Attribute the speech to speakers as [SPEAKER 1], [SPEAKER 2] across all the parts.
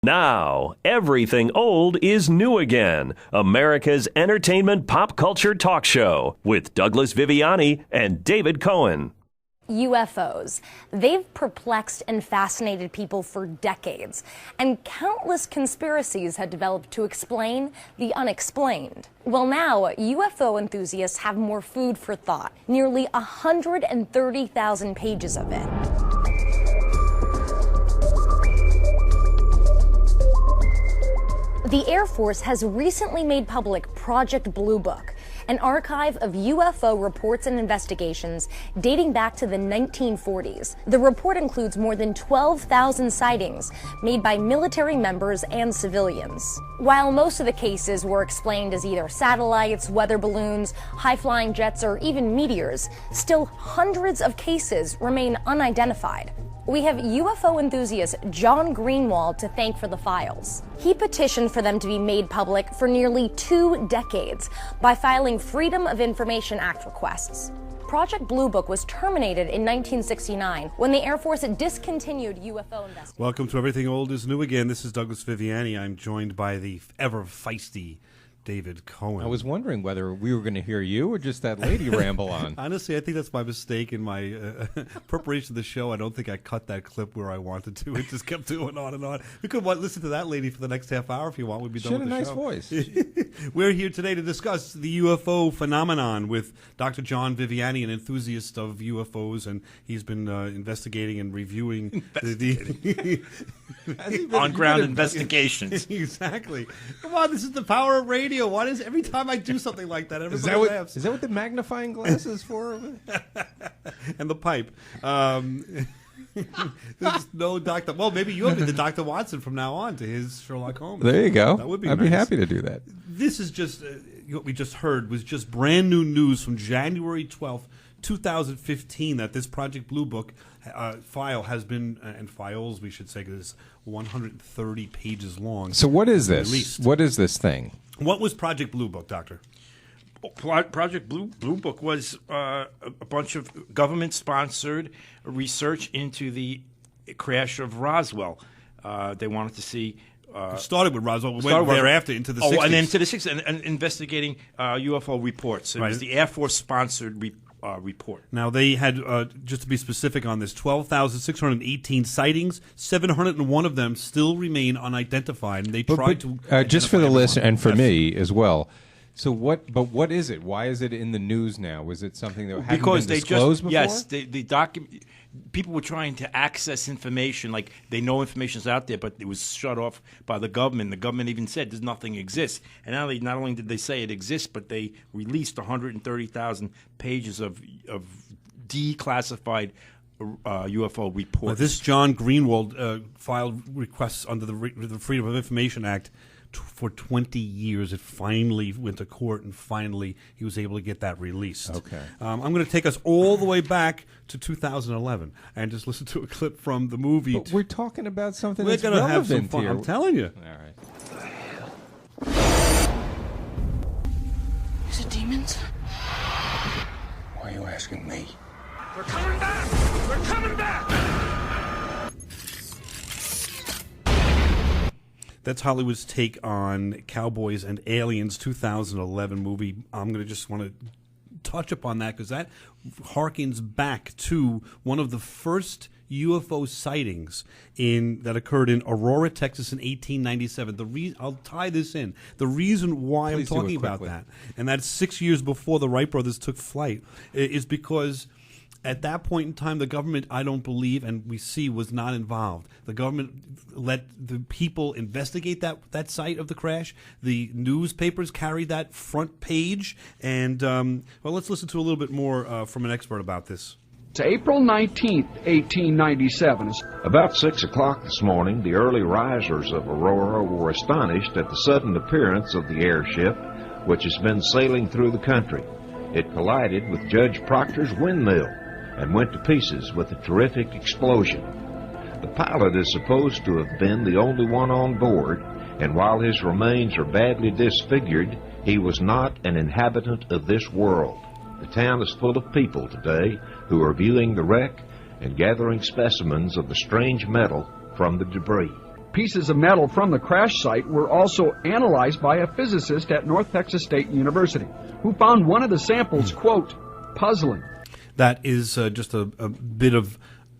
[SPEAKER 1] Now, everything old is new again. America's entertainment pop culture talk show with Douglas Viviani and David Cohen.
[SPEAKER 2] UFOs. They've perplexed and fascinated people for decades, and countless conspiracies had developed to explain the unexplained. Well, now, UFO enthusiasts have more food for thought, nearly 130,000 pages of it. The Air Force has recently made public Project Bluebook, an archive of UFO reports and investigations dating back to the 1940s. The report includes more than 12,000 sightings made by military members and civilians. While most of the cases were explained as either satellites, weather balloons, high-flying jets, or even meteors, still hundreds of cases remain unidentified. We have UFO enthusiast John Greenwald to thank for the files. He petitioned for them to be made public for nearly 2 decades by filing Freedom of Information Act requests. Project Bluebook was terminated in 1969 when the Air Force discontinued UFO investigations.
[SPEAKER 3] Welcome to Everything Old is New Again. This is Douglas Viviani. I'm joined by the ever feisty David Cohen.
[SPEAKER 4] I was wondering whether we were going to hear you or just that lady ramble on.
[SPEAKER 3] Honestly, I think that's my mistake in my preparation of the show. I don't think I cut that clip where I wanted to. It just kept going on and on. We could listen to that lady for the next half hour if you want. We'd be done with the show.
[SPEAKER 4] She had a nice voice.
[SPEAKER 3] We're here today to discuss the UFO phenomenon with Dr. John Viviani, an enthusiast of UFOs, and he's been investigating and reviewing the
[SPEAKER 5] on-ground investigations.
[SPEAKER 3] Exactly. Come on, this is the power of radio. Why does every time I do something like that, everybody laughs?
[SPEAKER 4] Is that what the magnifying glass is for?
[SPEAKER 3] And the pipe. There's no Dr. Well, maybe you'll be the Dr. Watson from now on to his Sherlock Holmes.
[SPEAKER 4] There you go.
[SPEAKER 3] That would be
[SPEAKER 4] I'd
[SPEAKER 3] nice.
[SPEAKER 4] be happy to do that.
[SPEAKER 3] This is just what we just heard was just brand new news from January 12th, 2015, that this Project Bluebook file has been, and files we should say, is 130 pages long.
[SPEAKER 4] So what is this?
[SPEAKER 3] Released.
[SPEAKER 4] What is this thing?
[SPEAKER 3] What was Project Bluebook, Doctor?
[SPEAKER 5] Project Bluebook was a bunch of government-sponsored research into the crash of Roswell. They wanted to see.
[SPEAKER 3] It started with Roswell. We went thereafter into the 60s.
[SPEAKER 5] And then into the 60s, and investigating UFO reports. It was the Air Force-sponsored report.
[SPEAKER 3] Now, they had, just to be specific on this, 12,618 sightings. 701 of them still remain unidentified, and they tried to
[SPEAKER 4] just for the listener and for me as well. So what? But what is it? Why is it in the news now? Was it something that hadn't been disclosed before?
[SPEAKER 5] Yes, the document. People were trying to access information, like they know information's out there, but it was shut off by the government. The government even said there's nothing exists. And now not only did they say it exists, but they released 130,000 pages of declassified UFO reports.
[SPEAKER 3] Well, this John Greenwald filed requests under the Freedom of Information Act for 20 years. It finally went to court, and finally he was able to get that released.
[SPEAKER 4] Okay.
[SPEAKER 3] I'm going to take us all the way back to 2011 and just listen to a clip from the movie.
[SPEAKER 4] But we're talking about something
[SPEAKER 3] we're
[SPEAKER 4] that's
[SPEAKER 3] going to have some
[SPEAKER 4] relevant
[SPEAKER 3] fun.
[SPEAKER 4] here.
[SPEAKER 3] I'm telling you.
[SPEAKER 4] All right.
[SPEAKER 6] Is it demons?
[SPEAKER 7] Why are you asking me?
[SPEAKER 6] They're coming back! They're coming back!
[SPEAKER 3] That's Hollywood's take on Cowboys and Aliens 2011 movie. I'm going to just want to touch upon that because that harkens back to one of the first UFO sightings that occurred in Aurora, Texas in 1897. I'll tie this in. The reason why
[SPEAKER 4] Please
[SPEAKER 3] I'm talking about that, and that's 6 years before the Wright brothers took flight, is because at that point in time, the government, I don't believe, and we see, was not involved. The government let the people investigate that site of the crash. The newspapers carried that front page. And, well, let's listen to a little bit more from an expert about this.
[SPEAKER 8] It's April 19th, 1897.
[SPEAKER 9] About 6 o'clock this morning, the early risers of Aurora were astonished at the sudden appearance of the airship, which has been sailing through the country. It collided with Judge Proctor's windmill and went to pieces with a terrific explosion. The pilot is supposed to have been the only one on board, and while his remains are badly disfigured, he was not an inhabitant of this world. The town is full of people today who are viewing the wreck and gathering specimens of the strange metal from the debris.
[SPEAKER 8] Pieces of metal from the crash site were also analyzed by a physicist at North Texas State University, who found one of the samples, quote, puzzling.
[SPEAKER 3] That is just a bit of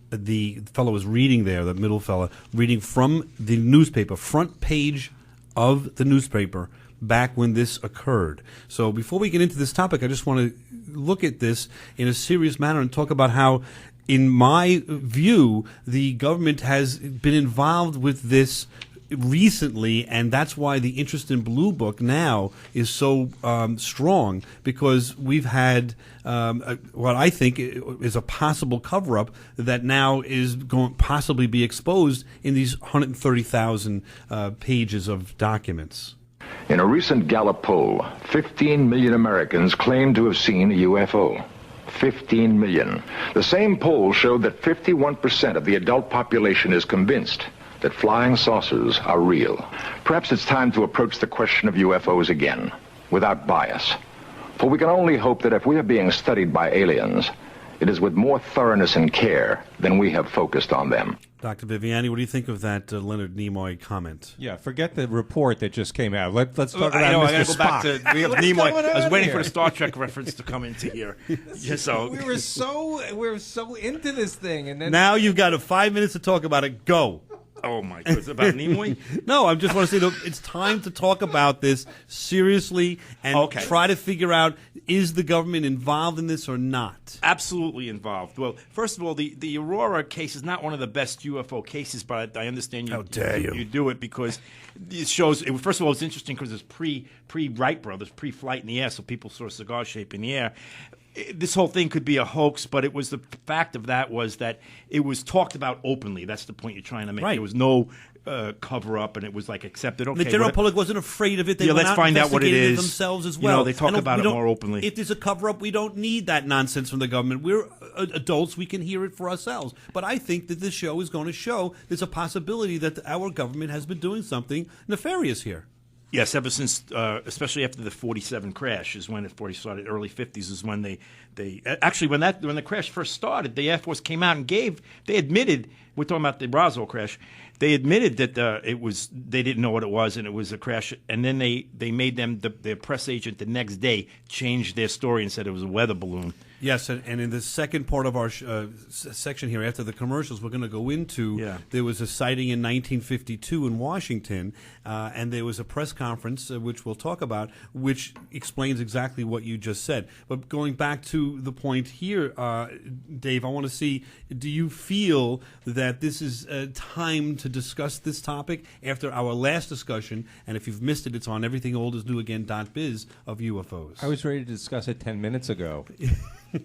[SPEAKER 3] the fellow was reading there, the middle fellow, reading from the newspaper, front page of the newspaper, back when this occurred. So before we get into this topic, I just want to look at this in a serious manner and talk about how, in my view, the government has been involved with this recently, and that's why the interest in Blue Book now is so strong, because we've had what I think is a possible cover-up that now is going to possibly be exposed in these 130,000 pages of documents.
[SPEAKER 10] In a recent Gallup poll, 15 million Americans claim to have seen a UFO. 15 million. The same poll showed that 51% of the adult population is convinced that flying saucers are real. Perhaps it's time to approach the question of UFOs again, without bias. For we can only hope that if we are being studied by aliens, it is with more thoroughness and care than we have focused on them.
[SPEAKER 3] Dr. Viviani, what do you think of that Leonard Nimoy comment?
[SPEAKER 4] Yeah, forget the report that just came out. Let's talk about
[SPEAKER 5] I know,
[SPEAKER 4] Mr.
[SPEAKER 5] I gotta go back
[SPEAKER 4] Spock.
[SPEAKER 5] to we have Nimoy. I was waiting for the Star Trek reference to come into here. Just so
[SPEAKER 4] we were so into this thing, and then
[SPEAKER 3] now you've got 5 minutes to talk about it. Go.
[SPEAKER 5] Oh my goodness, about Nimoy?
[SPEAKER 3] No, I just want to say that it's time to talk about this seriously and try to figure out, is the government involved in this or not?
[SPEAKER 5] Absolutely involved. Well, first of all, the Aurora case is not one of the best UFO cases, but I understand you.
[SPEAKER 3] How dare you?
[SPEAKER 5] You do it because it shows. First of all, it's interesting because it's pre-Wright brothers, pre-flight in the air, so people saw a cigar shape in the air. This whole thing could be a hoax, but it was the fact of that was that it was talked about openly. That's the point you're trying to make.
[SPEAKER 3] Right.
[SPEAKER 5] There was no cover up, and it was like accepted. Okay,
[SPEAKER 3] the general public wasn't afraid of it. They went
[SPEAKER 5] let's
[SPEAKER 3] out
[SPEAKER 5] find out what it is
[SPEAKER 3] themselves as well.
[SPEAKER 5] They talk about it more openly.
[SPEAKER 3] If there's a cover up, we don't need that nonsense from the government. We're adults; we can hear it for ourselves. But I think that this show is going to show there's a possibility that our government has been doing something nefarious here.
[SPEAKER 5] Yes, ever since, especially after the 47 crash is when it started. Early 50s is when they actually when the crash first started, the Air Force came out and they admitted, we're talking about the Roswell crash, they admitted that they didn't know what it was and it was a crash, and then they made them their press agent the next day changed their story and said it was a weather balloon.
[SPEAKER 3] Yes, and in the second part of our section here, after the commercials, we're going to go into there was a sighting in 1952 in Washington, and there was a press conference, which we'll talk about, which explains exactly what you just said. But going back to the point here, Dave, I want to see, do you feel that this is time to discuss this topic after our last discussion? And if you've missed it, it's on everythingoldisnewagain.biz of UFOs.
[SPEAKER 4] I was ready to discuss it 10 minutes ago.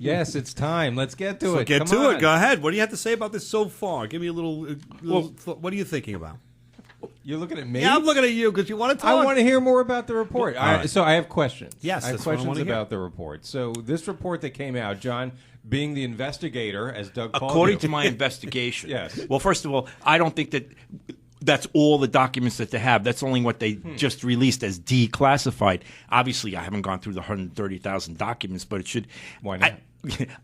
[SPEAKER 4] Yes, it's time. Let's get to it.
[SPEAKER 3] Get to it. Go ahead. What do you have to say about this so far? Give me a little what are you thinking about?
[SPEAKER 4] You're looking at me?
[SPEAKER 3] Yeah, I'm looking at you because you want to talk.
[SPEAKER 4] I want to hear more about the report. So I have questions.
[SPEAKER 3] Yes,
[SPEAKER 4] I have questions about the report. So this report that came out, John, being the investigator, as Doug called you.
[SPEAKER 5] According to my investigation.
[SPEAKER 4] Yes.
[SPEAKER 5] Well, first of all, I don't think that's all the documents that they have. That's only what they just released as declassified. Obviously, I haven't gone through the 130,000 documents, but it should.
[SPEAKER 4] Why not?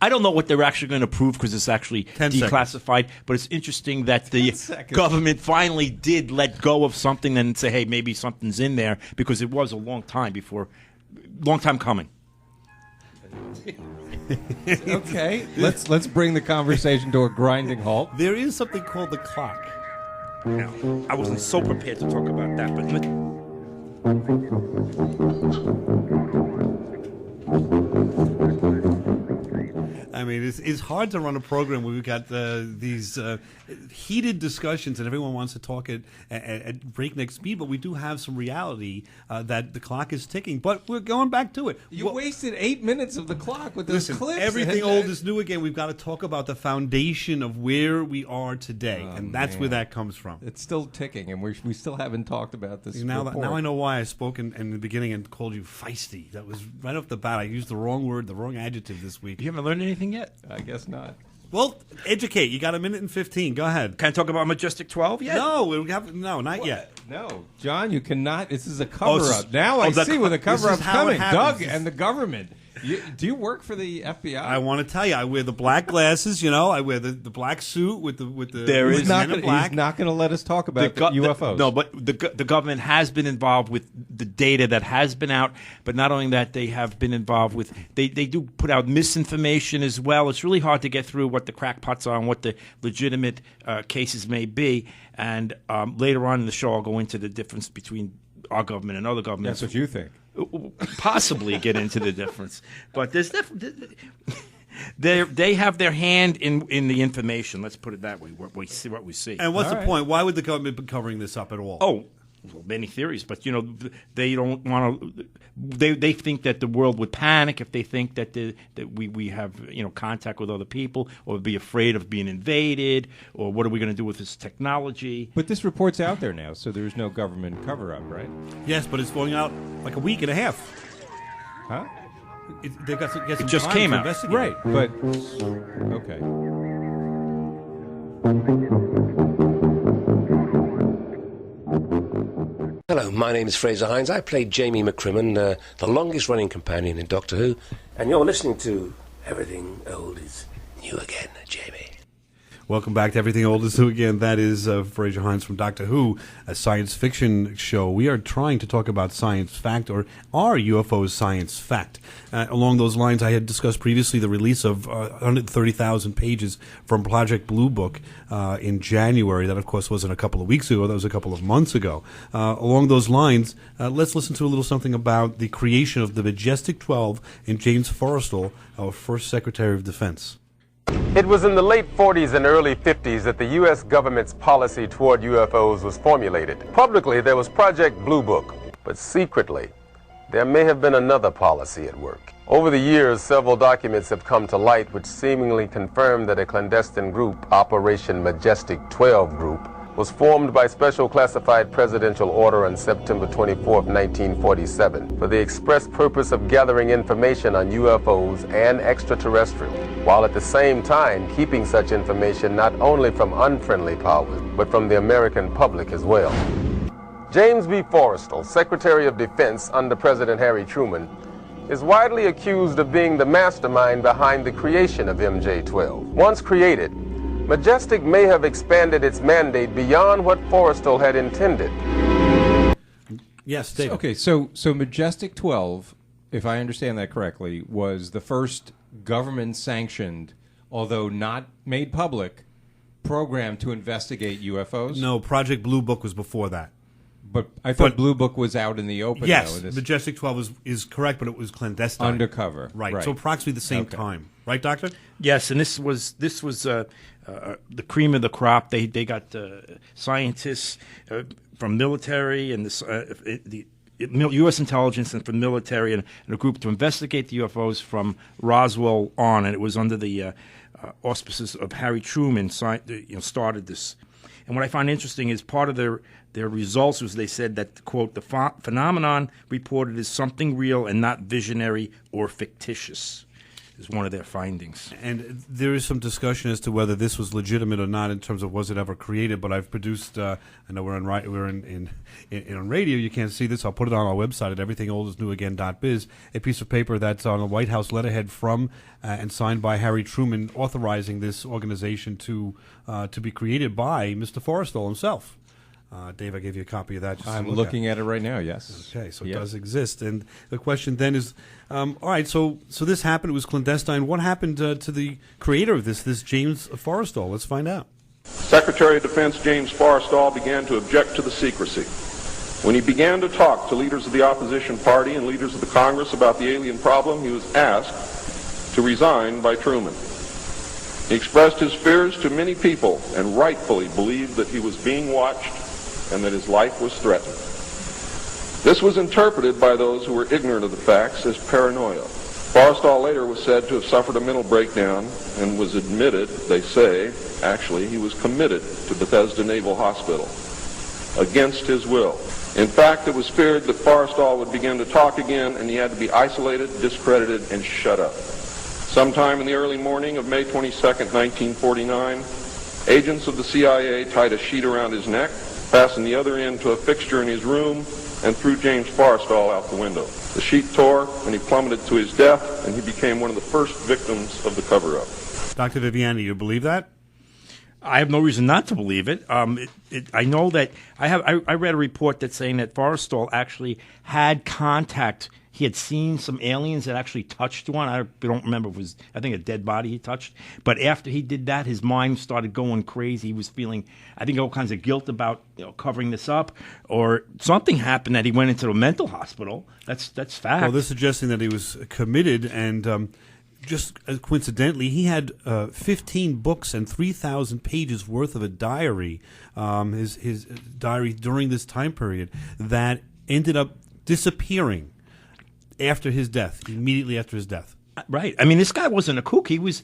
[SPEAKER 5] I don't know what they're actually going to prove because it's actually declassified. But it's interesting that the government finally did let go of something and say, hey, maybe something's in there, because it was a long time coming.
[SPEAKER 4] Okay, let's bring the conversation to a grinding halt.
[SPEAKER 3] There is something called the clock.
[SPEAKER 5] Now, I wasn't so prepared to talk about that, but
[SPEAKER 3] I mean, it's hard to run a program where we've got these heated discussions and everyone wants to talk at breakneck speed, but we do have some reality that the clock is ticking. But we're going back to it.
[SPEAKER 4] You wasted 8 minutes of the clock with those clips.
[SPEAKER 3] Everything old is new again. We've got to talk about the foundation of where we are today, and that's where that comes from.
[SPEAKER 4] It's still ticking, and we still haven't talked about this
[SPEAKER 3] now
[SPEAKER 4] report.
[SPEAKER 3] Now I know why I spoke in the beginning and called you feisty. That was right off the bat. I used the wrong word, the wrong adjective this week.
[SPEAKER 5] You haven't learned anything yet?
[SPEAKER 4] I guess not.
[SPEAKER 3] Well, educate. You got a minute and 15. Go ahead.
[SPEAKER 5] Can I talk about Majestic 12 yet?
[SPEAKER 3] No, not yet.
[SPEAKER 4] No, John, you cannot. This is a cover-up. Now I see where the cover-up's coming. Doug and the government. Do you work for the FBI?
[SPEAKER 3] I want to tell you, I wear the black glasses. I wear the black suit with the.
[SPEAKER 4] He's not going to let us talk about UFOs.
[SPEAKER 5] No, but the government has been involved with the data that has been out. But not only that, they have been involved with. They do put out misinformation as well. It's really hard to get through what the crackpots are and what the legitimate cases may be. And later on in the show, I'll go into the difference between our government and other governments.
[SPEAKER 4] That's what you think.
[SPEAKER 5] Possibly get into the difference, but there's they have their hand in the information. Let's put it that way. What we see.
[SPEAKER 3] And what's the point? Why would the government be covering this up at all?
[SPEAKER 5] Oh, well, many theories, but they don't want to. They think that the world would panic if they think that we have contact with other people, or be afraid of being invaded, or what are we going to do with this technology?
[SPEAKER 4] But this report's out there now, so there's no government cover-up, right?
[SPEAKER 3] Yes, but it's going out like a week and a half.
[SPEAKER 4] Huh?
[SPEAKER 3] They've got some
[SPEAKER 5] it just
[SPEAKER 3] time
[SPEAKER 5] came
[SPEAKER 3] to
[SPEAKER 5] out,
[SPEAKER 3] investigate.
[SPEAKER 4] Right? But okay.
[SPEAKER 11] Hello, my name is Fraser Hines. I played Jamie McCrimmon, the longest-running companion in Doctor Who, and you're listening to Everything Old is New Again, Jamie.
[SPEAKER 3] Welcome back to Everything Old is New Again. That is Fraser Hines from Doctor Who, a science fiction show. We are trying to talk about science fact, or are UFOs science fact? Along those lines, I had discussed previously the release of 130,000 pages from Project Bluebook in January. That, of course, wasn't a couple of weeks ago. That was a couple of months ago. Along those lines, let's listen to a little something about the creation of the Majestic 12 in James Forrestal, our first Secretary of Defense.
[SPEAKER 12] It was in the late 40s and early 50s that the U.S. government's policy toward UFOs was formulated. Publicly, there was Project Bluebook, but secretly, there may have been another policy at work. Over the years, several documents have come to light which seemingly confirm that a clandestine group, Operation Majestic 12 Group, was formed by special classified presidential order on September 24, 1947, for the express purpose of gathering information on UFOs and extraterrestrial, while at the same time keeping such information not only from unfriendly powers, but from the American public as well. James B. Forrestal, Secretary of Defense under President Harry Truman, is widely accused of being the mastermind behind the creation of MJ-12. Once created, Majestic may have expanded its mandate beyond what Forrestal had intended.
[SPEAKER 3] Yes, David.
[SPEAKER 4] Okay, so Majestic 12, if I understand that correctly, was the first government-sanctioned, although not made public, program to investigate UFOs?
[SPEAKER 3] No, Project Bluebook was before that.
[SPEAKER 4] But I thought Bluebook was out in the open.
[SPEAKER 3] Yes,
[SPEAKER 4] though,
[SPEAKER 3] Majestic 12 is correct, but it was clandestine.
[SPEAKER 4] Undercover.
[SPEAKER 3] Right, so approximately the same time. Right, Doctor?
[SPEAKER 5] Yes, and this was the cream of the crop. They got scientists from military and the U.S. intelligence and from military and a group to investigate the UFOs from Roswell on, and it was under the auspices of Harry Truman. Started this. And what I find interesting is part of their results was they said that, quote, the phenomenon reported is something real and not visionary or fictitious, is one of their findings.
[SPEAKER 3] And there is some discussion as to whether this was legitimate or not in terms of was it ever created. But I've produced, I know we're on radio, you can't see this. I'll put it on our website at everythingoldisnewagain.biz, a piece of paper that's on a White House letterhead from and signed by Harry Truman, authorizing this organization to be created by Mr. Forrestal himself. Dave, I gave you a copy of that.
[SPEAKER 4] I'm looking at it right now, yes.
[SPEAKER 3] Okay, so it does exist. And the question then is, all right, so this happened. It was clandestine. What happened to the creator of this James Forrestal? Let's find out.
[SPEAKER 13] Secretary of Defense James Forrestal began to object to the secrecy. When he began to talk to leaders of the opposition party and leaders of the Congress about the alien problem, he was asked to resign by Truman. He expressed his fears to many people and rightfully believed that he was being watched and that his life was threatened. This was interpreted by those who were ignorant of the facts as paranoia. Forrestal later was said to have suffered a mental breakdown and was admitted, they say, actually, he was committed to Bethesda Naval Hospital against his will. In fact, it was feared that Forrestal would begin to talk again and he had to be isolated, discredited, and shut up. Sometime in the early morning of May 22, 1949, agents of the CIA tied a sheet around his neck fastened the other end to a fixture in his room, and threw James Forrestal out the window. The sheet tore, and he plummeted to his death, and he became one of the first victims of the cover-up.
[SPEAKER 3] Dr. Viviani, you believe that?
[SPEAKER 5] I have no reason not to believe it. I know that I read a report that's saying that Forrestal actually had contact. He had seen some aliens that actually touched one. I don't remember if it was, I think, a dead body he touched. But after he did that, his mind started going crazy. He was feeling, I think, all kinds of guilt about covering this up, or something happened that he went into a mental hospital. That's fact.
[SPEAKER 3] Well, they're suggesting that he was committed, and just coincidentally, he had 15 books and 3,000 pages worth of a diary, his diary during this time period, that ended up disappearing after his death, immediately after his death.
[SPEAKER 5] Right. I mean, this guy wasn't a kook. He was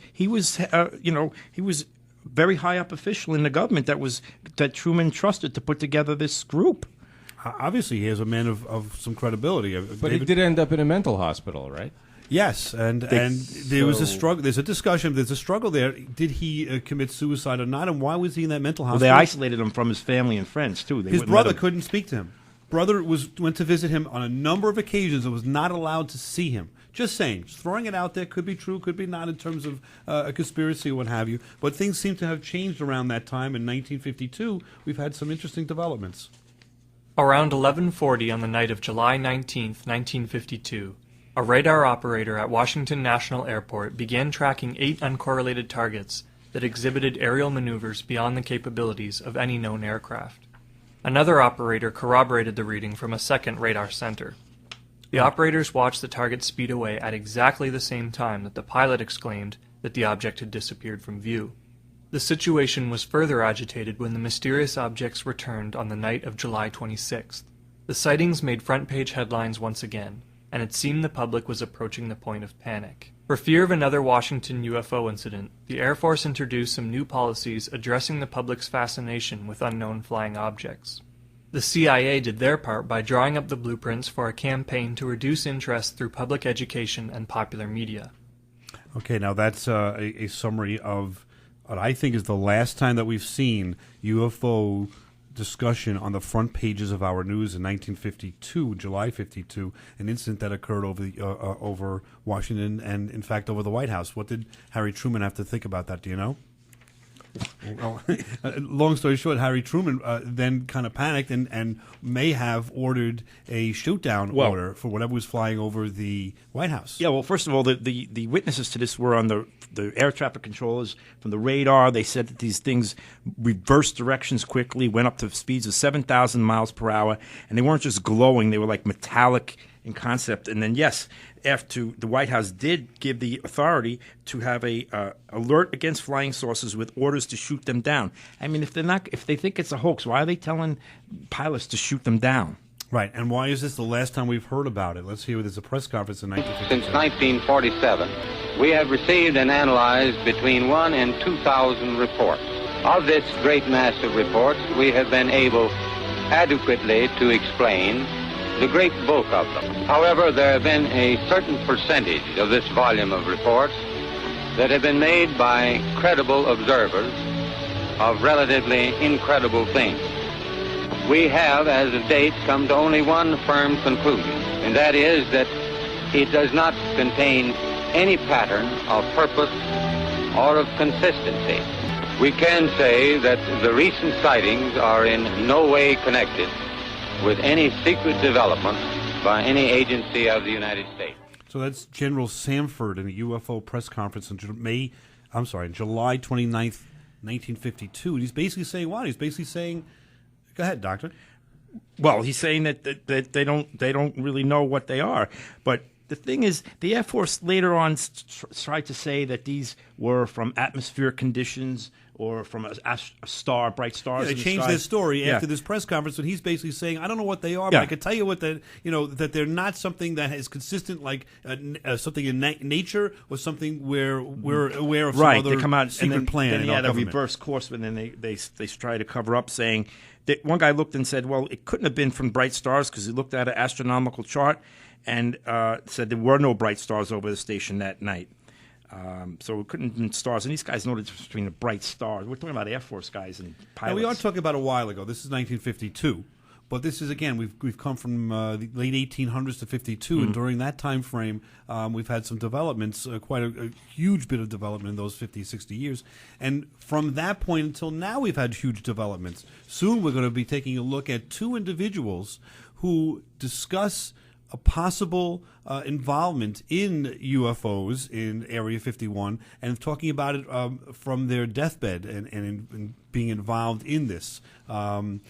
[SPEAKER 5] very high up official in the government that Truman trusted to put together this group.
[SPEAKER 3] Obviously, he is a man of some credibility.
[SPEAKER 4] But he did end up in a mental hospital, right?
[SPEAKER 3] Yes, and there was a struggle. There's a discussion. There's a struggle there. Did he commit suicide or not? And why was he in that mental hospital?
[SPEAKER 5] Well, they isolated him from his family and friends too.
[SPEAKER 3] His brother couldn't speak to him. Brother went to visit him on a number of occasions and was not allowed to see him. Just saying, just throwing it out there. Could be true, could be not in terms of a conspiracy or what have you. But things seem to have changed around that time. In 1952, we've had some interesting developments.
[SPEAKER 14] Around 11:40 on the night of July 19th, 1952, a radar operator at Washington National Airport began tracking 8 uncorrelated targets that exhibited aerial maneuvers beyond the capabilities of any known aircraft. Another operator corroborated the reading from a second radar center. The operators watched the target speed away at exactly the same time that the pilot exclaimed that the object had disappeared from view. The situation was further agitated when the mysterious objects returned on the night of July 26th. The sightings made front-page headlines once again, and it seemed the public was approaching the point of panic. For fear of another Washington UFO incident, the Air Force introduced some new policies addressing the public's fascination with unknown flying objects. The CIA did their part by drawing up the blueprints for a campaign to reduce interest through public education and popular media.
[SPEAKER 3] Okay, now that's a summary of what I think is the last time that we've seen UFO discussion on the front pages of our news in 1952, July 52, an incident that occurred over Washington and, in fact, over the White House. What did Harry Truman have to think about that? Do you know? Well, long story short, Harry Truman then kind of panicked and may have ordered a shoot-down order for whatever was flying over the White House.
[SPEAKER 5] Yeah, well, first of all, the witnesses to this were on the air traffic controllers from the radar. They said that these things reversed directions quickly, went up to speeds of 7,000 miles per hour, and they weren't just glowing. They were like metallic in concept. And then, yes, after the White House did give the authority to have a alert against flying saucers with orders to shoot them down. I mean, if they think it's a hoax, why are they telling pilots to shoot them down?
[SPEAKER 3] Right, and why is this the last time we've heard about it? Let's hear. There's a press conference in 1957.
[SPEAKER 15] Since 1947, we have received and analyzed between 1 and 2,000 reports. Of this great mass of reports, we have been able adequately to explain the great bulk of them. However, there have been a certain percentage of this volume of reports that have been made by credible observers of relatively incredible things. We have, as of date, come to only one firm conclusion, and that is that it does not contain any pattern of purpose or of consistency. We can say that the recent sightings are in no way connected with any secret development by any agency of the United States.
[SPEAKER 3] So that's General Samford in a UFO press conference on July 29th, 1952. And he's basically saying what? He's basically saying, go ahead, Doctor.
[SPEAKER 5] Well, he's saying that they don't really know what they are. But the thing is, the Air Force later on tried to say that these were from atmospheric conditions or from a star, bright stars.
[SPEAKER 3] Yeah, they changed their story after this press conference, and he's basically saying, "I don't know what they are, but I can tell you what that they're not something that is consistent, like something in nature or something where we're aware of some other
[SPEAKER 5] they come out,
[SPEAKER 3] secret
[SPEAKER 5] and then,
[SPEAKER 3] plan."
[SPEAKER 5] Then
[SPEAKER 3] in
[SPEAKER 5] he had a
[SPEAKER 3] government.
[SPEAKER 5] reverse course, and then they try to cover up, saying that one guy looked and said, "Well, it couldn't have been from bright stars," because he looked at an astronomical chart and said there were no bright stars over the station that night. So it couldn't have been stars. And these guys know the difference between the bright stars. We're talking about Air Force guys and pilots.
[SPEAKER 3] Now, we are talking about a while ago. This is 1952. But this is, again, we've come from the late 1800s to 52, and during that time frame, we've had some developments, quite a huge bit of development in those 50, 60 years. And from that point until now, we've had huge developments. Soon we're going to be taking a look at two individuals who discuss a possible involvement in UFOs in Area 51, and talking about it from their deathbed and being involved in this. And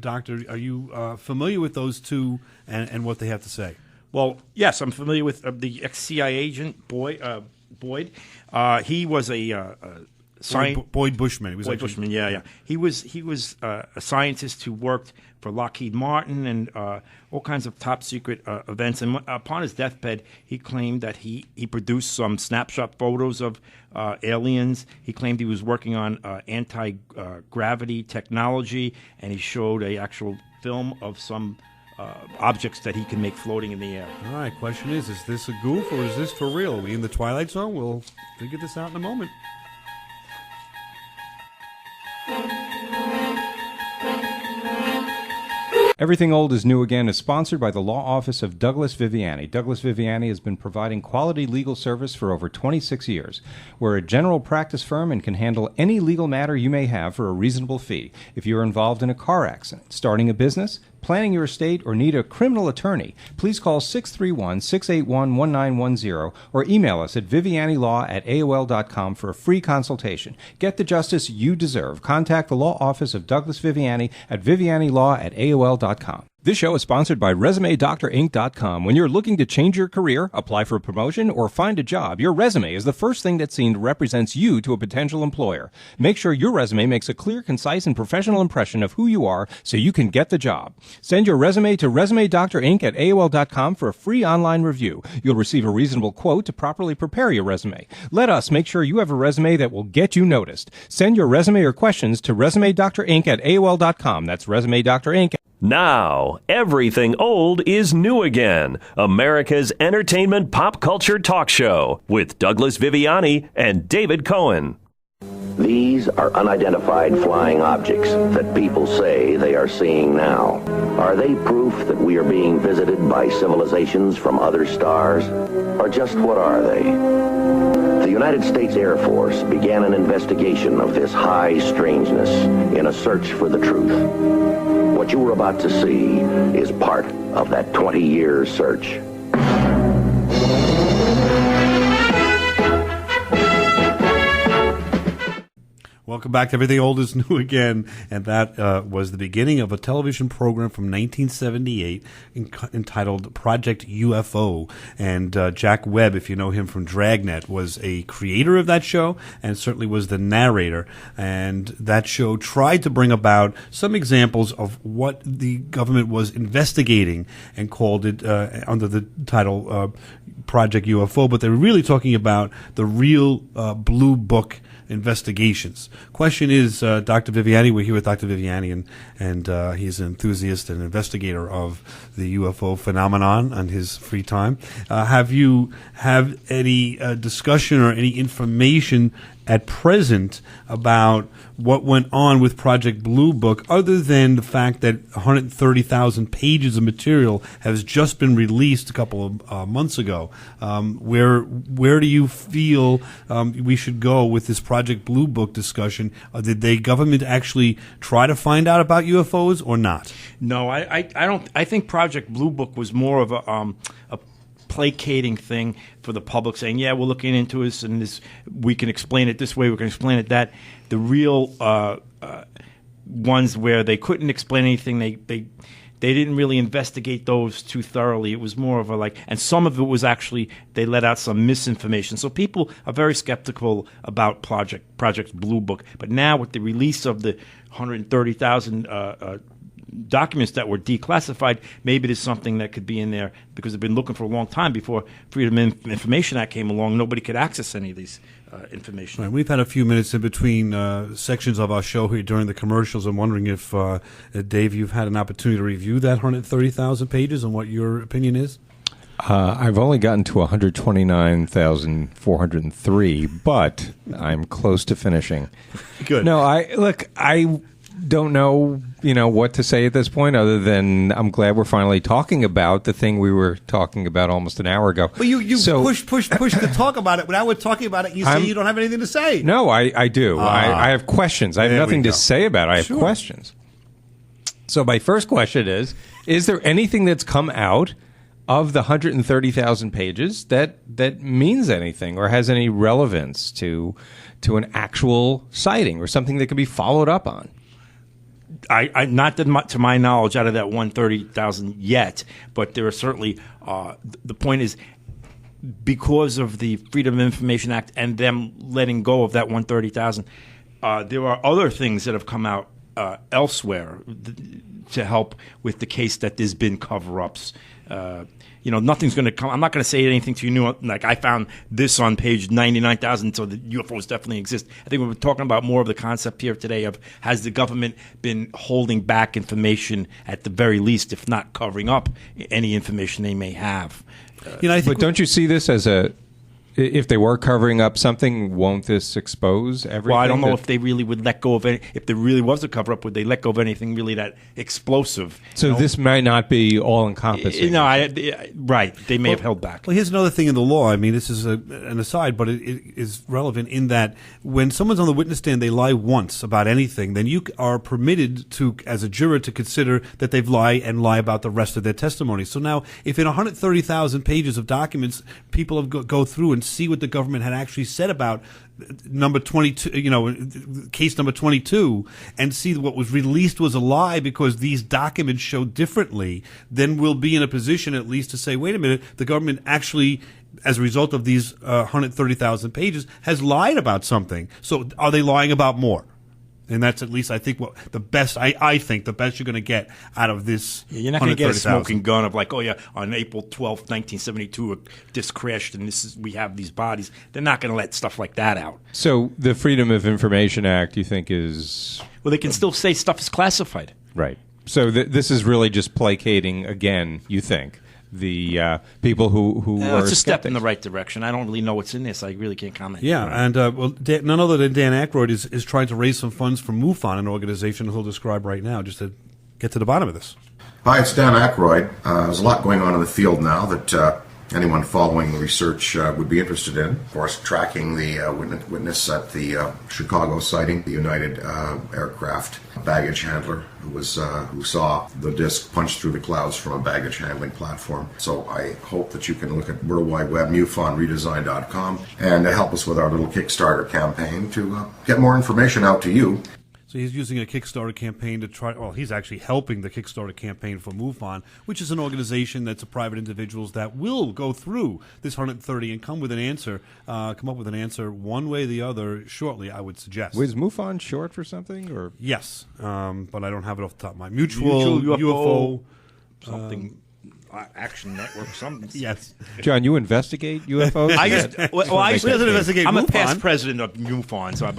[SPEAKER 3] Doctor, are you familiar with those two and what they have to say?
[SPEAKER 5] Well, yes, I'm familiar with the ex-CIA agent Boyd. He was a
[SPEAKER 3] Boyd Bushman.
[SPEAKER 5] Boyd Bushman, yeah. He was a scientist who worked for Lockheed Martin and all kinds of top secret events. And upon his deathbed, he claimed that he produced some snapshot photos of aliens. He claimed he was working on anti-gravity technology, and he showed an actual film of some objects that he can make floating in the air.
[SPEAKER 3] All right, question is this a goof or is this for real? Are we in the Twilight Zone? We'll figure this out in a moment.
[SPEAKER 4] Everything Old is New Again is sponsored by the law office of Douglas Viviani. Douglas Viviani has been providing quality legal service for over 26 years. We're a general practice firm and can handle any legal matter you may have for a reasonable fee. If you're involved in a car accident, starting a business, planning your estate, or need a criminal attorney, please call 631-681-1910 or email us at vivianilaw@aol.com for a free consultation. Get the justice you deserve. Contact the law office of Douglas Viviani at vivianilaw@aol.com. This show is sponsored by ResumeDoctorInc.com. When you're looking to change your career, apply for a promotion, or find a job, your resume is the first thing that's seen that represents you to a potential employer. Make sure your resume makes a clear, concise, and professional impression of who you are so you can get the job. Send your resume to ResumeDoctorInc@aol.com for a free online review. You'll receive a reasonable quote to properly prepare your resume. Let us make sure you have a resume that will get you noticed. Send your resume or questions to ResumeDoctorInc@aol.com. That's ResumeDoctorInc.
[SPEAKER 1] Now, Everything Old is New Again, America's entertainment pop culture talk show with Douglas Viviani and David Cohen.
[SPEAKER 16] These are unidentified flying objects that people say they are seeing now. Are they proof that we are being visited by civilizations from other stars? Or just what are they? The United States Air Force began an investigation of this high strangeness in a search for the truth. What you are about to see is part of that 20-year search.
[SPEAKER 3] Welcome back to Everything Old is New Again, and that was the beginning of a television program from 1978 entitled Project UFO, and Jack Webb, if you know him from Dragnet, was a creator of that show and certainly was the narrator, and that show tried to bring about some examples of what the government was investigating and called it under the title Project UFO, but they were really talking about the real Blue Book investigations. Question is, Dr. Viviani, we're here with Dr. Viviani, and he's an enthusiast and investigator of the UFO phenomenon on his free time. Have you any discussion or any information at present about what went on with Project Bluebook, other than the fact that 130,000 pages of material has just been released a couple of months ago? Where do you feel we should go with this Project Bluebook discussion? Did the government actually try to find out about UFOs or not?
[SPEAKER 5] No, I don't. I think Project Bluebook was more of a placating thing for the public, saying, yeah, we're looking into this, and this, we can explain it this way, we can explain it that. The real ones where they couldn't explain anything, they didn't really investigate those too thoroughly. It was more of a and some of it was actually, they let out some misinformation. So people are very skeptical about Project Bluebook. But now with the release of the 130,000 documents that were declassified, maybe there's something that could be in there, because they've been looking for a long time. Before Freedom of Information Act came along, nobody could access any of these information.
[SPEAKER 3] Right. We've had a few minutes in between sections of our show here during the commercials. I'm wondering if, Dave, you've had an opportunity to review that 130,000 pages and what your opinion is?
[SPEAKER 4] I've only gotten to 129,403, but I'm close to finishing.
[SPEAKER 3] Good.
[SPEAKER 4] No, I don't know, what to say at this point other than I'm glad we're finally talking about the thing we were talking about almost an hour ago.
[SPEAKER 3] But you push to talk about it. Now we're talking about it, you say you don't have anything to say.
[SPEAKER 4] No, I do. I have questions. I have nothing to say about it. I have questions. So my first question is there anything that's come out of the 130,000 pages that means anything or has any relevance to an actual sighting or something that can be followed up on?
[SPEAKER 5] I not to my knowledge out of that 130,000 yet, but there are certainly the point is because of the Freedom of Information Act and them letting go of that 130,000, there are other things that have come out elsewhere to help with the case that there's been cover-ups. Nothing's going to come. I'm not going to say anything to you new. Like I found this on page 99,000, so the UFOs definitely exist. I think we're talking about more of the concept here today of has the government been holding back information at the very least, if not covering up any information they may have.
[SPEAKER 4] But don't you see this as if they were covering up something, won't this expose everything?
[SPEAKER 5] Well, I don't know if they really would let go of any. If there really was a cover-up, would they let go of anything really that explosive?
[SPEAKER 4] So this might not be all-encompassing.
[SPEAKER 5] Right. They may have held back.
[SPEAKER 3] Well, here's another thing in the law. I mean, this is an aside, but it is relevant in that when someone's on the witness stand, they lie once about anything, then you are permitted to, as a juror, to consider that they've lied and lie about the rest of their testimony. So now, if in 130,000 pages of documents, people have go through and see what the government had actually said about number 22, case number 22, and see what was released was a lie because these documents show differently, then we'll be in a position at least to say, wait a minute, the government actually, as a result of these 130,000 pages, has lied about something. So are they lying about more? And that's at least, I think, what the best. I think the best you're going to get out of this.
[SPEAKER 5] Yeah, you're not going to get a smoking gun of like, oh yeah, on April 12th, 1972, this crashed, and we have these bodies. They're not going to let stuff like that out.
[SPEAKER 4] So the Freedom of Information Act, you think, is
[SPEAKER 5] well, they can still say stuff is classified,
[SPEAKER 4] right? So this is really just placating again. You think the people who are
[SPEAKER 5] it's a step in the right direction. I don't really know what's in this. I really can't comment.
[SPEAKER 3] Yeah, and none other than Dan Aykroyd is trying to raise some funds for MUFON, an organization he'll describe right now, just to get to the bottom of this.
[SPEAKER 17] Hi, it's Dan Aykroyd. There's a lot going on in the field now that anyone following the research would be interested in. Of course, tracking the witness at the Chicago sighting, the United aircraft baggage handler who saw the disc punch through the clouds from a baggage handling platform. So I hope that you can look at World Wide Web, MUFONredesign.com, and help us with our little Kickstarter campaign to get more information out to you.
[SPEAKER 3] So he's using a Kickstarter campaign to try. Well, he's actually helping the Kickstarter campaign for MUFON, which is an organization that's a private individuals that will go through this 130 and come up with an answer one way or the other shortly. I would suggest.
[SPEAKER 4] Was MUFON short for something, or
[SPEAKER 3] yes, but I don't have it off the top of my Mutual UFO
[SPEAKER 5] something. Action Network, something.
[SPEAKER 3] Yes,
[SPEAKER 4] John, you investigate UFOs.
[SPEAKER 5] I used to
[SPEAKER 3] investigate.
[SPEAKER 5] I'm
[SPEAKER 3] MUFON.
[SPEAKER 5] a past president of MUFON, so I.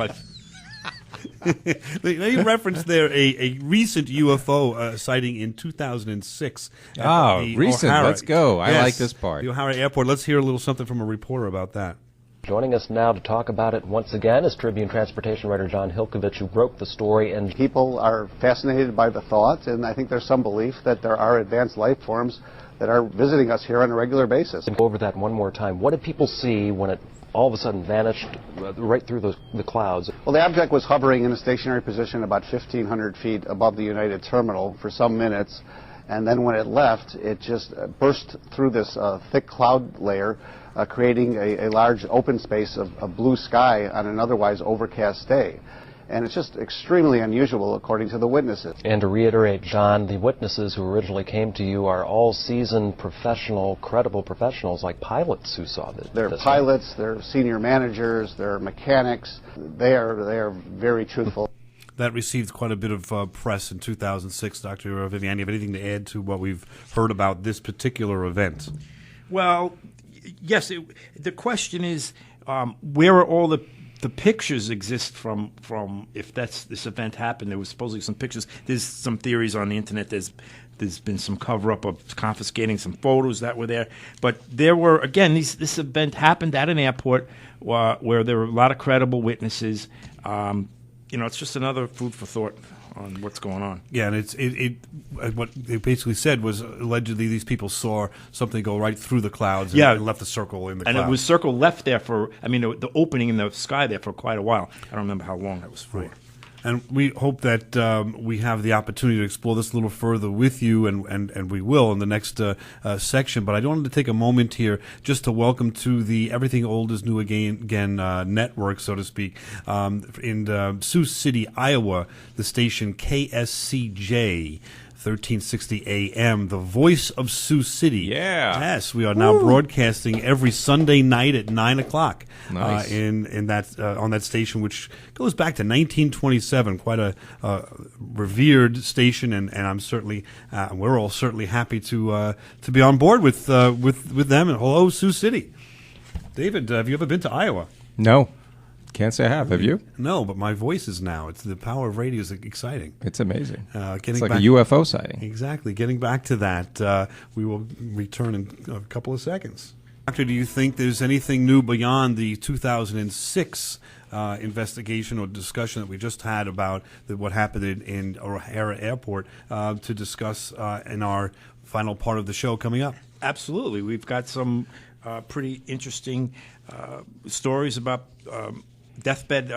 [SPEAKER 3] They referenced there a recent UFO sighting in 2006.
[SPEAKER 4] Recent.
[SPEAKER 3] O'Hara.
[SPEAKER 4] Let's go. I like this part.
[SPEAKER 3] The O'Hara Airport. Let's hear a little something from a reporter about that.
[SPEAKER 18] Joining us now to talk about it once again is Tribune transportation writer John Hilkovich, who broke the story. And
[SPEAKER 19] people are fascinated by the thought, and I think there's some belief that there are advanced life forms that are visiting us here on a regular basis.
[SPEAKER 18] Go over that one more time. What did people see when it all of a sudden vanished right through the clouds?
[SPEAKER 19] Well, the object was hovering in a stationary position about 1,500 feet above the United Terminal for some minutes, and then when it left, it just burst through this thick cloud layer, creating a large open space of blue sky on an otherwise overcast day. And it's just extremely unusual, according to the witnesses.
[SPEAKER 18] And to reiterate, John, the witnesses who originally came to you are all seasoned, professional, credible professionals, like pilots who saw this.
[SPEAKER 19] They're pilots, they're senior managers, they're mechanics. They are very truthful.
[SPEAKER 3] That received quite a bit of press in 2006. Dr. Viviani, have anything to add to what we've heard about this particular event?
[SPEAKER 5] Well, yes. The question is, where are all the pictures exist from if this event happened? There was supposedly some pictures. There's some theories on the internet. There's There's been some cover-up of confiscating some photos that were there. But there were, again, this event happened at an airport where there were a lot of credible witnesses. It's just another food for thought on what's going on.
[SPEAKER 3] Yeah, and what they basically said was allegedly these people saw something go right through the clouds and left a circle in the clouds.
[SPEAKER 5] And it was circle left there the opening in the sky there for quite a while. I don't remember how long that was for.
[SPEAKER 3] Right. And we hope that we have the opportunity to explore this a little further with you, and we will in the next section. But I wanted to take a moment here just to welcome to the Everything Old is New Again network, so to speak, in Sioux City, Iowa, the station KSCJ. 1360 AM, the voice of Sioux City.
[SPEAKER 4] Yeah.
[SPEAKER 3] Yes, we are now broadcasting every Sunday night at 9 o'clock.
[SPEAKER 4] Nice.
[SPEAKER 3] In that on that station, which goes back to 1927. Quite a revered station, and I'm certainly we're all certainly happy to be on board with them. And hello, Sioux City. David, have you ever been to Iowa?
[SPEAKER 4] No. Can't say I have. Have you?
[SPEAKER 3] No, but my voice is now. It's the power of radio is exciting.
[SPEAKER 4] It's amazing.
[SPEAKER 3] It's
[SPEAKER 4] like a UFO sighting.
[SPEAKER 3] Exactly. Getting back to that, we will return in a couple of seconds. Doctor, do you think there's anything new beyond the 2006 investigation or discussion that we just had about what happened in O'Hara Airport to discuss in our final part of the show coming up?
[SPEAKER 5] Absolutely. We've got some pretty interesting stories about deathbed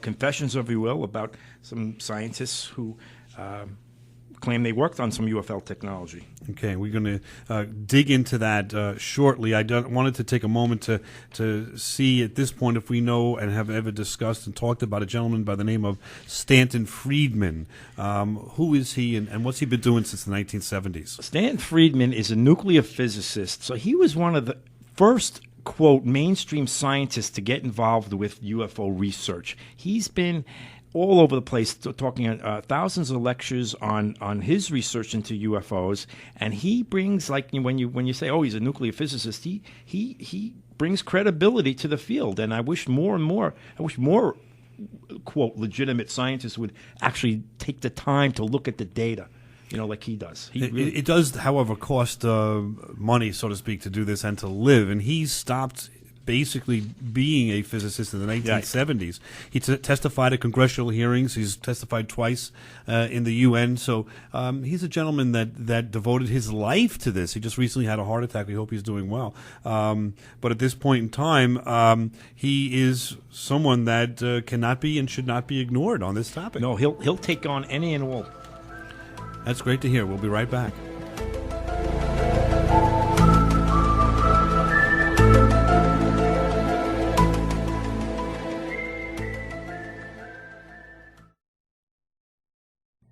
[SPEAKER 5] confessions, if you will, about some scientists who claim they worked on some UFO technology.
[SPEAKER 3] Okay, we're going to dig into that shortly. I wanted to take a moment to see at this point if we know and have ever discussed and talked about a gentleman by the name of Stanton Friedman. Who is he, and what's he been doing since the 1970s?
[SPEAKER 5] Stanton Friedman is a nuclear physicist, so he was one of the first, quote, mainstream scientists to get involved with UFO research. He's been all over the place talking thousands of lectures on his research into UFOs, and he brings, like, when you say, oh, he's a nuclear physicist, he brings credibility to the field. And I wish more, quote, legitimate scientists would actually take the time to look at the data, like he does.
[SPEAKER 3] It does, however, cost money, so to speak, to do this and to live. And he stopped basically being a physicist in the 1970s. He testified at congressional hearings. He's testified twice in the UN. So he's a gentleman that devoted his life to this. He just recently had a heart attack. We hope he's doing well. But at this point in time, he is someone that cannot be and should not be ignored on this topic.
[SPEAKER 5] No, he'll take on any and all.
[SPEAKER 3] That's great to hear. We'll be right back.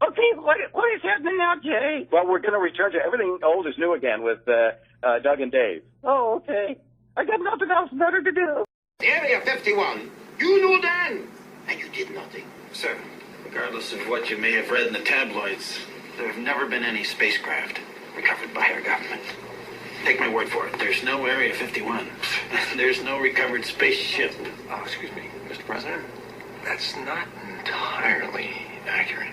[SPEAKER 20] Okay, what is happening now, Jay?
[SPEAKER 21] Well, we're going to return to Everything Old is New Again with Doug and Dave.
[SPEAKER 20] Oh, okay. I got nothing else better to do.
[SPEAKER 22] Area 51, you knew Dan, and you did nothing. Sir, regardless of what you may have read in the tabloids, there have never been any spacecraft recovered by our government. Take my word for it. There's no Area 51. There's no recovered spaceship. Oh, excuse me, Mr. President. That's not entirely accurate.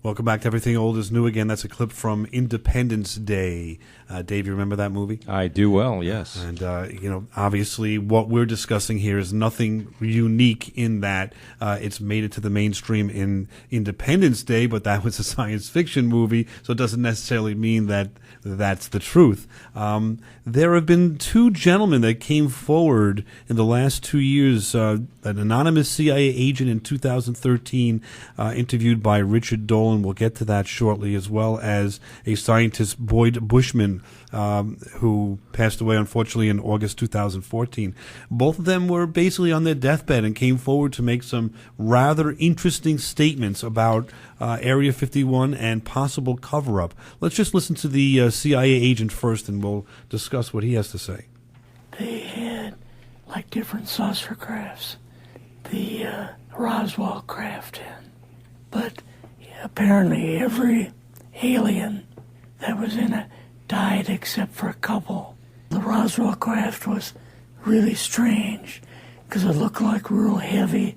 [SPEAKER 3] Welcome back to Everything Old is New Again. That's a clip from Independence Day. Dave, you remember that movie?
[SPEAKER 4] I do well, yes.
[SPEAKER 3] And, obviously what we're discussing here is nothing unique in that it's made it to the mainstream in Independence Day, but that was a science fiction movie, so it doesn't necessarily mean that that's the truth. There have been two gentlemen that came forward in the last 2 years. An anonymous CIA agent in 2013 interviewed by Richard Dolan. We'll get to that shortly, as well as a scientist, Boyd Bushman, who passed away, unfortunately, in August 2014. Both of them were basically on their deathbed and came forward to make some rather interesting statements about Area 51 and possible cover-up. Let's just listen to the CIA agent first, and we'll discuss what he has to say.
[SPEAKER 23] They had, like, different saucer crafts. The Roswell craft, but apparently every alien that was in it died except for a couple. The Roswell craft was really strange because it looked like real heavy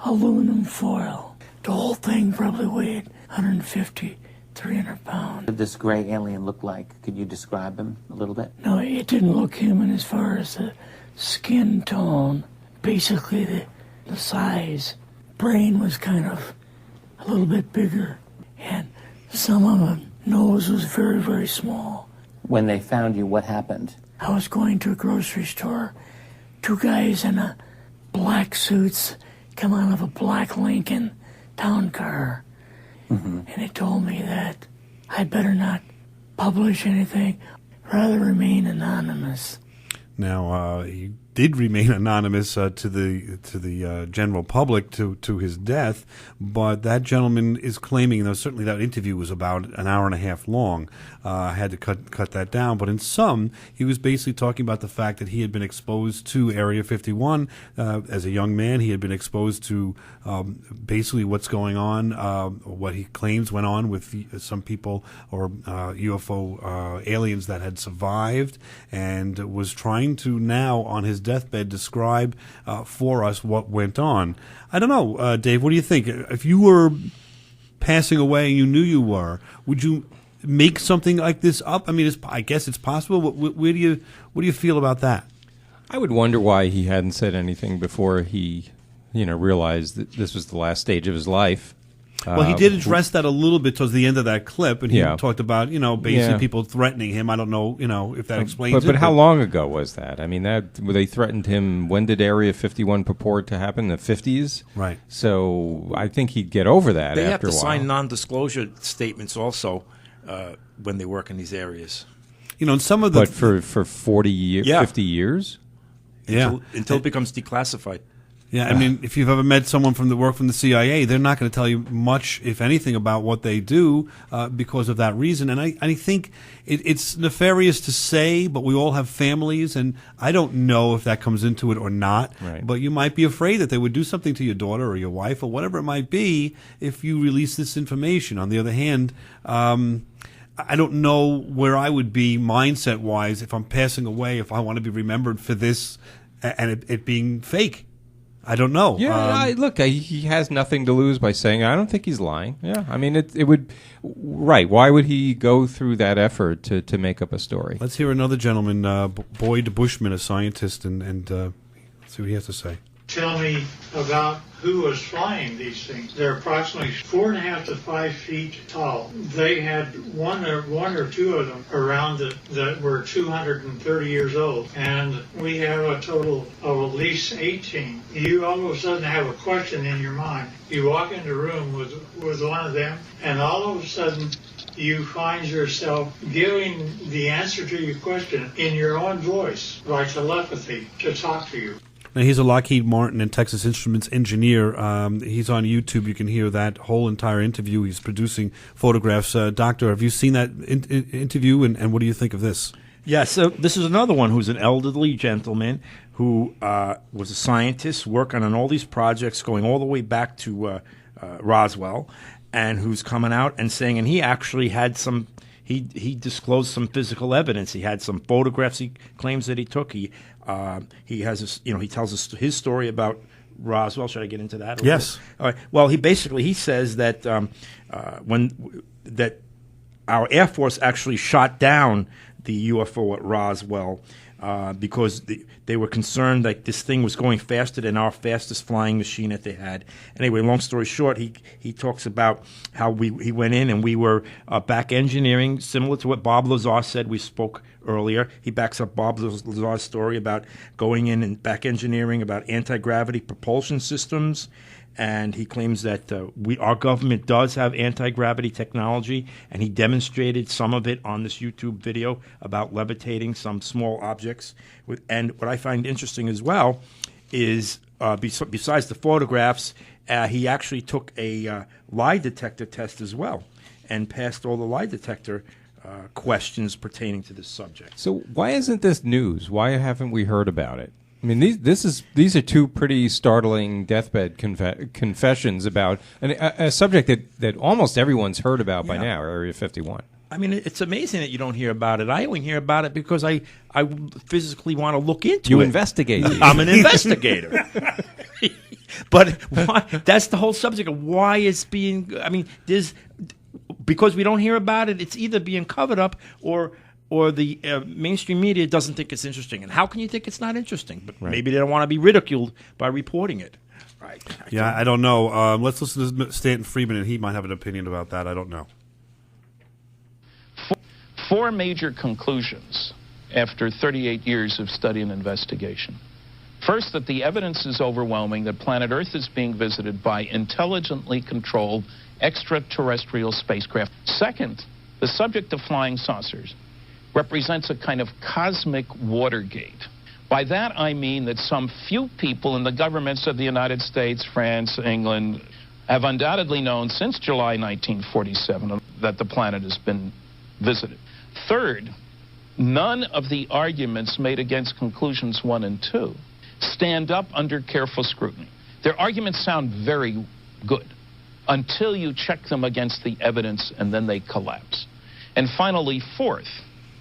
[SPEAKER 23] aluminum foil. The whole thing probably weighed 150 300 pounds.
[SPEAKER 2] What did this gray alien look like? Could you describe him a little bit?
[SPEAKER 23] No, it didn't look human as far as the skin tone. Basically, the size. Brain was kind of a little bit bigger, and some of the nose was very, very small.
[SPEAKER 2] When they found you, what happened?
[SPEAKER 23] I was going to a grocery store. Two guys in black suits come out of a black Lincoln town car. And they told me that I'd better not publish anything, rather remain anonymous.
[SPEAKER 3] Now, he did remain anonymous to the general public to his death, but that gentleman is claiming, though certainly that interview was about an hour and a half long. I had to cut that down, but in some, he was basically talking about the fact that he had been exposed to Area 51 as a young man. He had been exposed to basically what's going on, what he claims went on with some people or UFO aliens that had survived, and was trying to now on his deathbed describe for us what went on. I don't know, Dave, what do you think? If you were passing away and you knew you were, would you make something like this up? I mean, I guess it's possible. What do you feel about that?
[SPEAKER 4] I would wonder why he hadn't said anything before he, realized that this was the last stage of his life.
[SPEAKER 3] Well, he did address that a little bit towards the end of that clip, and he talked about, basically people threatening him. I don't know, if that explains it.
[SPEAKER 4] But how long ago was that? I mean, they threatened him. When did Area 51 purport to happen? In the 50s?
[SPEAKER 3] Right.
[SPEAKER 4] So I think he'd get over that
[SPEAKER 5] They
[SPEAKER 4] after a
[SPEAKER 5] have to
[SPEAKER 4] while.
[SPEAKER 5] sign non-disclosure statements also when they work in these areas.
[SPEAKER 3] And some of the...
[SPEAKER 4] But for 40 years, 50 years?
[SPEAKER 5] Until it becomes declassified.
[SPEAKER 3] Yeah, I mean, if you've ever met someone from the CIA, they're not going to tell you much, if anything, about what they do because of that reason. And I think it's nefarious to say, but we all have families, and I don't know if that comes into it or not.
[SPEAKER 4] Right.
[SPEAKER 3] But you might be afraid that they would do something to your daughter or your wife or whatever it might be if you release this information. On the other hand, I don't know where I would be mindset-wise if I'm passing away, if I want to be remembered for this and it being fake. I don't know.
[SPEAKER 4] Yeah, look, he has nothing to lose by saying, I don't think he's lying. Yeah, I mean, it would... Right, why would he go through that effort to make up a story?
[SPEAKER 3] Let's hear another gentleman, Boyd Bushman, a scientist, and see what he has to say.
[SPEAKER 6] Tell me about who was flying these things. They're approximately 4.5 to 5 feet tall. They had one or two of them around that were 230 years old, and we have a total of at least 18. You all of a sudden have a question in your mind. You walk into a room with one of them, and all of a sudden you find yourself giving the answer to your question in your own voice, by telepathy, to talk to you.
[SPEAKER 3] Now, he's a Lockheed Martin and Texas Instruments engineer. He's on YouTube. You can hear that whole entire interview. He's producing photographs. Doctor, have you seen that interview, and what do you think of this?
[SPEAKER 5] Yeah, so this is another one who's an elderly gentleman who was a scientist working on all these projects going all the way back to Roswell, and who's coming out and saying, and he actually had some... He disclosed some physical evidence. He had some photographs he claims that he took. He has he tells us his story about Roswell. Should I get into that?
[SPEAKER 3] Yes.
[SPEAKER 5] All right. Well, he says that that our Air Force actually shot down the UFO at Roswell because they were concerned that this thing was going faster than our fastest flying machine that they had. Anyway, long story short, he talks about how he went in and we were back engineering, similar to what Bob Lazar said. We spoke earlier. He backs up Bob Lazar's story about going in and back engineering about anti-gravity propulsion systems. And he claims that our government does have anti-gravity technology, and he demonstrated some of it on this YouTube video about levitating some small objects. And what I find interesting as well is, besides the photographs, he actually took a lie detector test as well and passed all the lie detector questions pertaining to this subject.
[SPEAKER 4] So why isn't this news? Why haven't we heard about it? I mean, these are two pretty startling deathbed confessions about a subject that almost everyone's heard about by now, Area 51.
[SPEAKER 5] I mean, it's amazing that you don't hear about it. I only hear about it because I physically want to look into it.
[SPEAKER 4] You investigate it.
[SPEAKER 5] I'm an investigator. But why? That's the whole subject of why it's being... I mean, because we don't hear about it, it's either being covered up or the mainstream media doesn't think it's interesting. And how can you think it's not interesting? But maybe they don't want to be ridiculed by reporting it. Right.
[SPEAKER 3] I don't know. Let's listen to Stanton Friedman, and he might have an opinion about that. I don't know.
[SPEAKER 7] Four major conclusions after 38 years of study and investigation. First, that the evidence is overwhelming that planet Earth is being visited by intelligently controlled extraterrestrial spacecraft. Second, the subject of flying saucers represents a kind of cosmic Watergate. By that I mean that some few people in the governments of the United States, France, England, have undoubtedly known since July 1947 that the planet has been visited. Third, none of the arguments made against conclusions 1 and 2 stand up under careful scrutiny. Their arguments sound very good until you check them against the evidence, and then they collapse. And finally, fourth,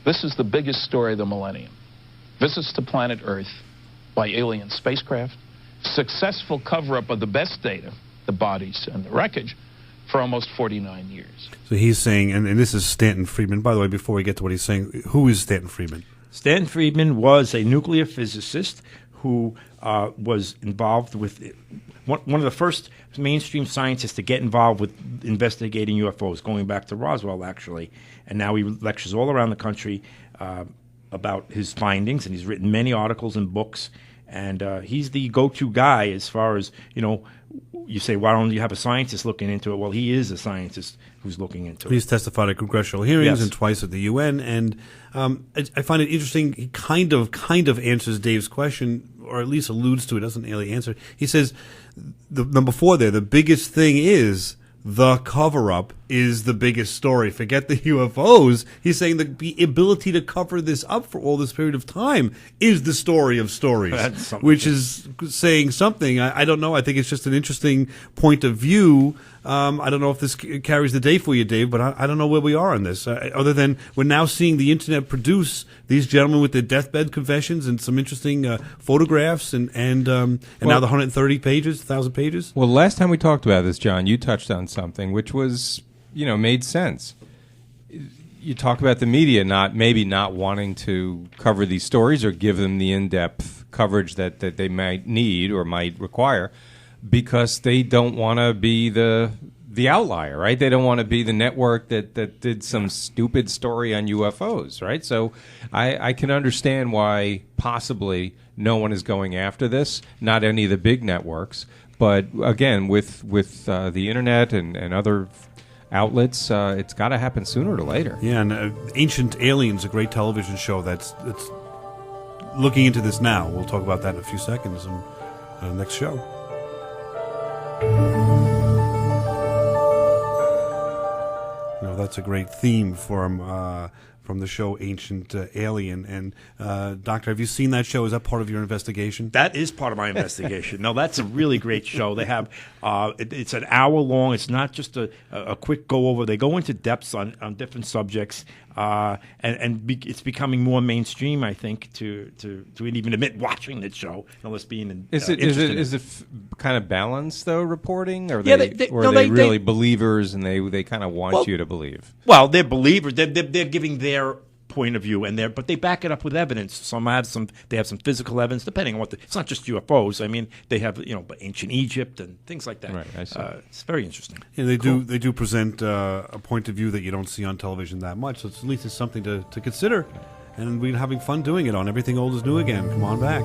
[SPEAKER 7] this is the biggest story of the millennium. Visits to planet Earth by alien spacecraft, successful cover-up of the best data, the bodies and the wreckage, for almost 49 years.
[SPEAKER 3] So he's saying, and this is Stanton Friedman. By the way, before we get to what he's saying, who is Stanton Friedman?
[SPEAKER 5] Stanton Friedman was a nuclear physicist who was involved with one of the first mainstream scientists to get involved with investigating UFOs, going back to Roswell, actually. And now he lectures all around the country about his findings, and he's written many articles and books. And he's the go-to guy as far as, you say, why don't you have a scientist looking into it? Well, he is a scientist who's looking into it.
[SPEAKER 3] He's testified at congressional hearings
[SPEAKER 5] Yes.
[SPEAKER 3] and twice at the UN. And I find it interesting. He kind of answers Dave's question, or at least alludes to it, doesn't really answer. He says, the number 4 there, the biggest thing is the cover-up is the biggest story. Forget the UFOs. He's saying the ability to cover this up for all this period of time is the story of stories, which is saying something. I don't know. I think it's just an interesting point of view. I don't know if this carries the day for you, Dave, but I don't know where we are on this. Other than we're now seeing the internet produce these gentlemen with their deathbed confessions and some interesting photographs and now the 130 pages, 1,000 pages.
[SPEAKER 4] Well, last time we talked about this, John, you touched on something which was, made sense. You talk about the media maybe not wanting to cover these stories or give them the in-depth coverage that they might need or might require, because they don't want to be the outlier, right? They don't want to be the network that did some stupid story on UFOs, right? So I can understand why possibly no one is going after this, not any of the big networks. But again, with the internet and other outlets, it's got to happen sooner or later.
[SPEAKER 3] Yeah, and Ancient Aliens, a great television show that's looking into this now. We'll talk about that in a few seconds on next show. That's a great theme from the show Ancient Alien. And Doctor, have you seen that show? Is that part of your investigation?
[SPEAKER 5] That is part of my investigation. No, that's a really great show. They have it's an hour long. It's not just a quick go over. They go into depths on different subjects, it's becoming more mainstream, I think, to even admit watching that show, unless being
[SPEAKER 4] is it kind of balanced though, reporting, or
[SPEAKER 5] yeah,
[SPEAKER 4] they really believers and they kind of want you to believe?
[SPEAKER 5] Well, they're believers. They're giving their point of view, but they back it up with evidence. They have some physical evidence, depending on what it's not just UFOs. I mean, they have ancient Egypt and things like that.
[SPEAKER 4] Right, I see.
[SPEAKER 5] It's very interesting.
[SPEAKER 3] Yeah, they do present a point of view that you don't see on television that much. So at least it's something to consider, and we're having fun doing it on Everything Old is New Again. Come on back.